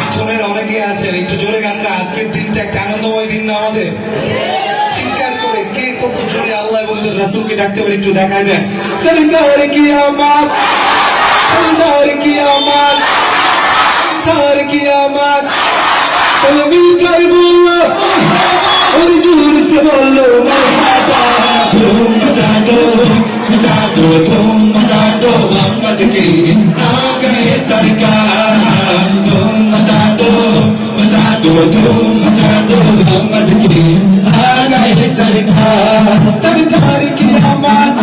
পিছনের অনেকে আছেন, একটু জোরে গান না। আজকের দিনটা একটা আনন্দময় দিন না আমাদের? চিৎকার করে কে কত জোরে আল্লাহ বলতে রাসূলকে ডাকতে পারে একটু দেখায় দেন। সরকার কি আমার, সরদার কি আমার, তার কি আমার, তুমি কই বলো ওই জোর সে বলো মারহাবা। তুম মचा दो तुम मचा दो मोहम्मद की आ गए सरकार। तुम मचा दो तुम मचा दो मोहम्मद की आ गए सरकार। सरकार की आमद,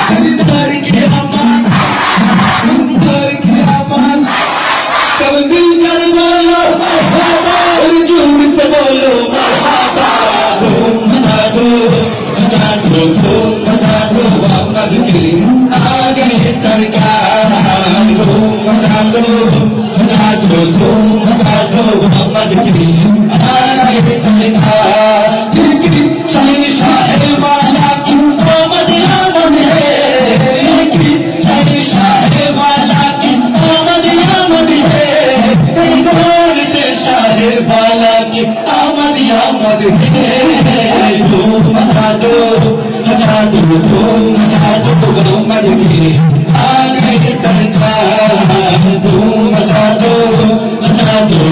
सरदार की आमद, मुंतर की आमद, सब मिलकर बोलो और जोर से बोलो मरहबा। तुम मचा दो तुम मचा दो मोहम्मद की आ गए सरकार। तुम मचा दो तुम मचा दो मोहम्मद की आ गए सरकार। दिल शहंशाह वाला की आमद आमद है, शहंशाह वाला की आमद आमद है, कौन से शाह वाला की आमद आमद है। तुम मचा दो तुम मचा दो मोहम्मद की आ गए सरकार। तुम मचा दो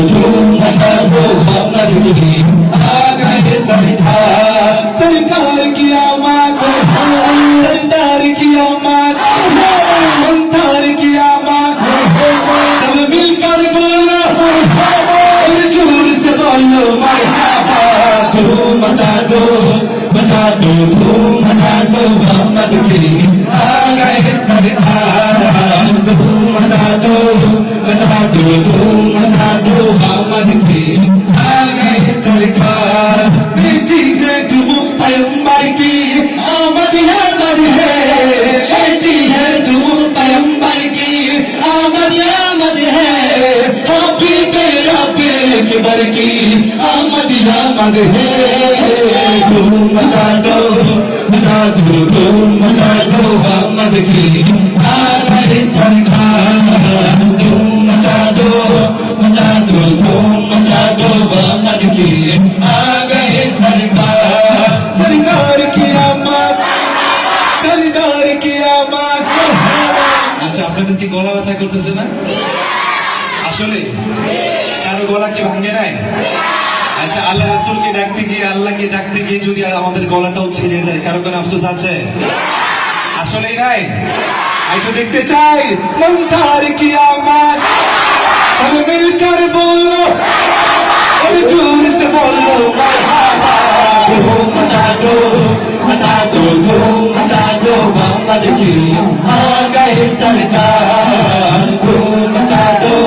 तुम मचा दो मोहम्मद की आ गए सरकार। सरकार की आमद, सरदार की आमद, मुंतर की आमद, सब मिलकर बोलो और जोर से बोलो मरहबा। तुम मचा दो तुम मचा दो मोहम्मद की आ गए सरकार। तुम मचा दो तुम मचा दो मोहम्मद की आ गए सरकार। बेटी है तुम पैगंबर की आमद आमद है, बेटी है तुम पैगंबर की आमद आमद है, किबर की आमद आमद है। तुम मचा दो तुम मचा दो मोहम्मद की आ गए सरकार। तुम मचा दो तुम मचा दो मोहम्मद की आ गए सरकार। सरकार की आमद, सरदार की आमद। আচ্ছা, আপনাদের কি গলা ব্যথা করতেছে না? আসলে কারো গলা কি ভাঙে নাই? আচ্ছা, আল্লাহ রাসূলকে ডাকতে গিয়ে, আল্লাহকে ডাকতে গিয়ে যদি আমাদের গলাটাও ছিঁড়ে যায়, কারো কোনো আফসোস আছে? আসলেই নাই। একটু দেখতে চাই মুনতার কি आमद, सब मिलकर बोलो और जोर से बोलो मरहबा। तुम मचा दो तुम मचा दो मोहम्मद की आ गए सरकार। तुम मचा दो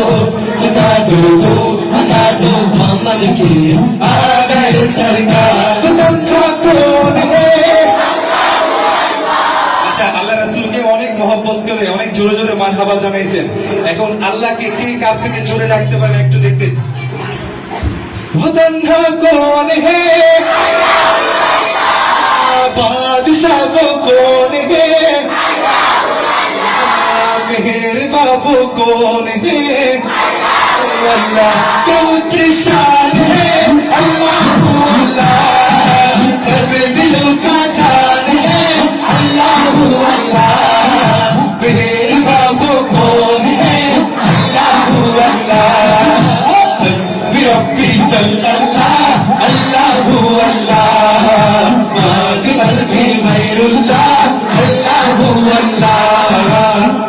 तुम मचा दो मोहम्मद की आ गए सरकार। वतन का कौन है? আচ্ছা, আল্লাহ রাসূলকে অনেক মহব্বত করে অনেক জোরে জোরে মারহাবা জানাইছেন। এখন আল্লাহকে কে কার থেকে জোরে ডাকতে পারে একটু দেখতে। वतन का कौन है? बादशाह वो कौन है? मेहर बाबू कौन है? अल्लाह का ऊंची शान है, अल्लाह अल्लाह सब दिलों का जान है, अल्लाह अल्लाह। मेहर बाबू कौन है? अल्लाह अल्लाह। हस्बी रब्बी जल्लल्लाह, अल्लाह अल्लाह। मा फी क़ल्बी गैरुल्लाह, अल्लाह अल्लाह।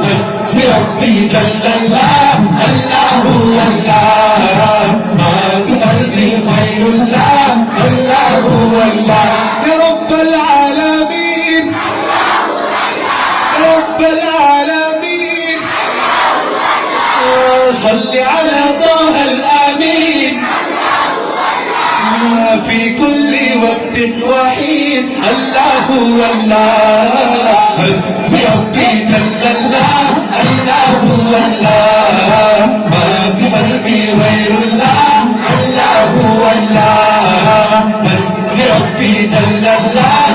हस्बी रब्बी जल्लल्लाह, अल्लाह अल्लाह। मा फी क़ल्बी गैरुल्लाह, अल्लाह अल्लाह। या रब्बल आलमीन, या रब्बल आलमीन, सल्लि अला ताहल आमीन في كل وقت وحين। الله الله حسبي ربي جل الله، الله الله ما في قلبي غير الله، الله الله حسبي ربي جل الله،